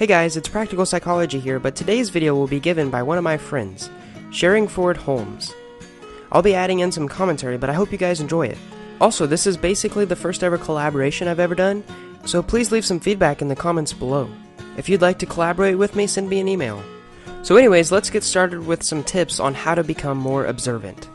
Hey guys, it's Practical Psychology here, but today's video will be given by one of my friends, Sherlock Holmes. I'll be adding in some commentary, but I hope you guys enjoy it. Also, this is basically the first ever collaboration I've ever done, so please leave some feedback in the comments below. If you'd like to collaborate with me, send me an email. So anyways, let's get started with some tips on how to become more observant.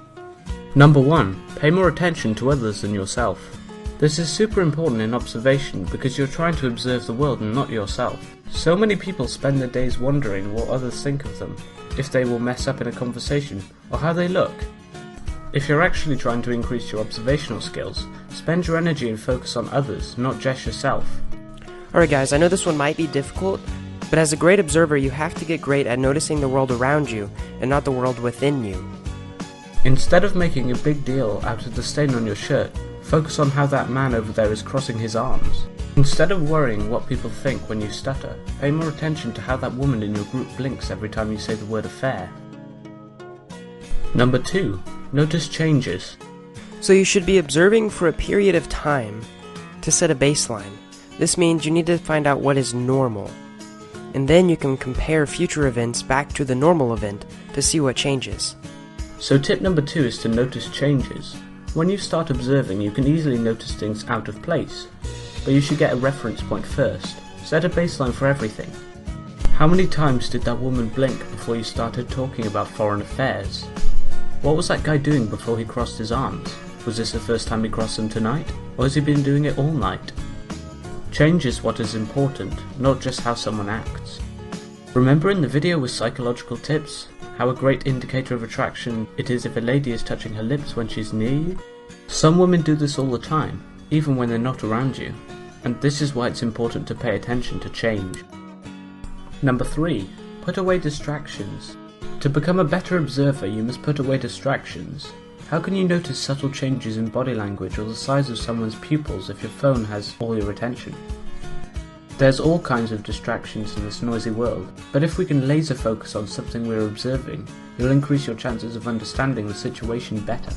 Number 1. Pay more attention to others than yourself. This is super important in observation because you're trying to observe the world and not yourself. So many people spend their days wondering what others think of them, if they will mess up in a conversation, or how they look. If you're actually trying to increase your observational skills, spend your energy and focus on others, not just yourself. Alright guys, I know this one might be difficult, but as a great observer you have to get great at noticing the world around you, and not the world within you. Instead of making a big deal out of the stain on your shirt, focus on how that man over there is crossing his arms. Instead of worrying what people think when you stutter, pay more attention to how that woman in your group blinks every time you say the word affair. Number 2. Notice changes. So you should be observing for a period of time to set a baseline. This means you need to find out what is normal. And then you can compare future events back to the normal event to see what changes. So tip number 2 is to notice changes. When you start observing, you can easily notice things out of place, but you should get a reference point first. Set a baseline for everything. How many times did that woman blink before you started talking about foreign affairs? What was that guy doing before he crossed his arms? Was this the first time he crossed them tonight, or has he been doing it all night? Change is what is important, not just how someone acts. Remember in the video with psychological tips, how a great indicator of attraction it is if a lady is touching her lips when she's near you? Some women do this all the time, even when they're not around you, and this is why it's important to pay attention to change. Number 3. Put away distractions. To become a better observer, you must put away distractions. How can you notice subtle changes in body language or the size of someone's pupils if your phone has all your attention? There's all kinds of distractions in this noisy world, but if we can laser focus on something we're observing, it'll increase your chances of understanding the situation better.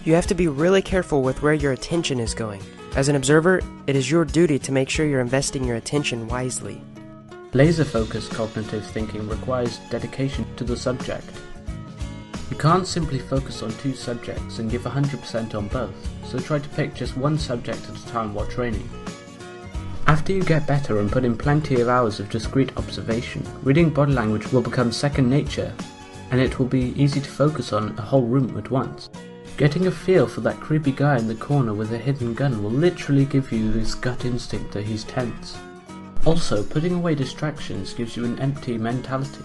You have to be really careful with where your attention is going. As an observer, it is your duty to make sure you're investing your attention wisely. Laser-focused cognitive thinking requires dedication to the subject. You can't simply focus on 2 subjects and give 100% on both, so try to pick just one subject at a time while training. After you get better and put in plenty of hours of discrete observation, reading body language will become second nature, and it will be easy to focus on a whole room at once. Getting a feel for that creepy guy in the corner with a hidden gun will literally give you this gut instinct that he's tense. Also, putting away distractions gives you an empty mentality.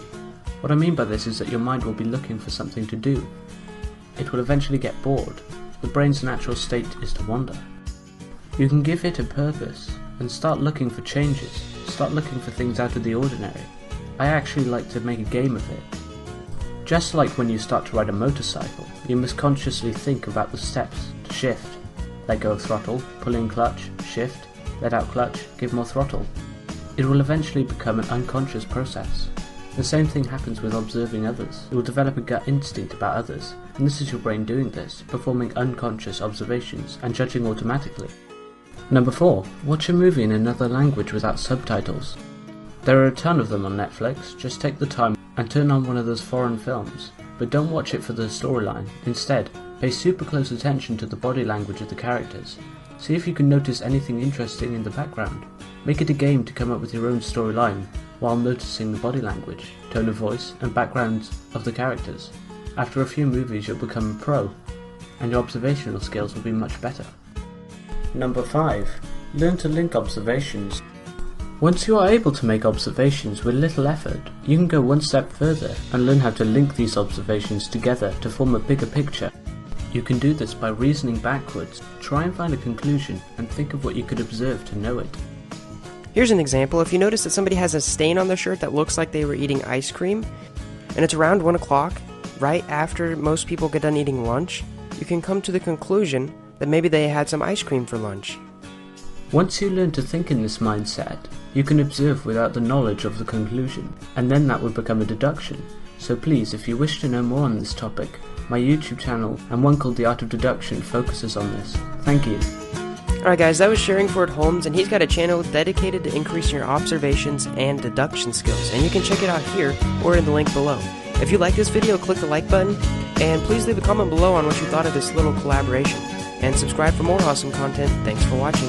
What I mean by this is that your mind will be looking for something to do. It will eventually get bored. The brain's natural state is to wander. You can give it a purpose and start looking for changes. Start looking for things out of the ordinary. I actually like to make a game of it. Just like when you start to ride a motorcycle, you must consciously think about the steps to shift. Let go of throttle, pull in clutch, shift, let out clutch, give more throttle. It will eventually become an unconscious process. The same thing happens with observing others. You will develop a gut instinct about others, and this is your brain doing this, performing unconscious observations and judging automatically. Number 4. Watch a movie in another language without subtitles. There are a ton of them on Netflix. Just take the time and turn on one of those foreign films, but don't watch it for the storyline. Instead, pay super close attention to the body language of the characters. See if you can notice anything interesting in the background. Make it a game to come up with your own storyline while noticing the body language, tone of voice, and backgrounds of the characters. After a few movies you'll become a pro, and your observational skills will be much better. Number 5. Learn to link observations. Once you are able to make observations with little effort, you can go one step further and learn how to link these observations together to form a bigger picture. You can do this by reasoning backwards. Try and find a conclusion and think of what you could observe to know it. Here's an example. If you notice that somebody has a stain on their shirt that looks like they were eating ice cream, and it's around 1 o'clock, right after most people get done eating lunch, you can come to the conclusion that maybe they had some ice cream for lunch. Once you learn to think in this mindset, you can observe without the knowledge of the conclusion, and then that would become a deduction. So please, if you wish to know more on this topic, my YouTube channel and one called The Art of Deduction focuses on this. Thank you. Alright guys, that was Sherlock Holmes, and he's got a channel dedicated to increasing your observations and deduction skills, and you can check it out here or in the link below. If you like this video, click the like button, and please leave a comment below on what you thought of this little collaboration. And subscribe for more awesome content. Thanks for watching.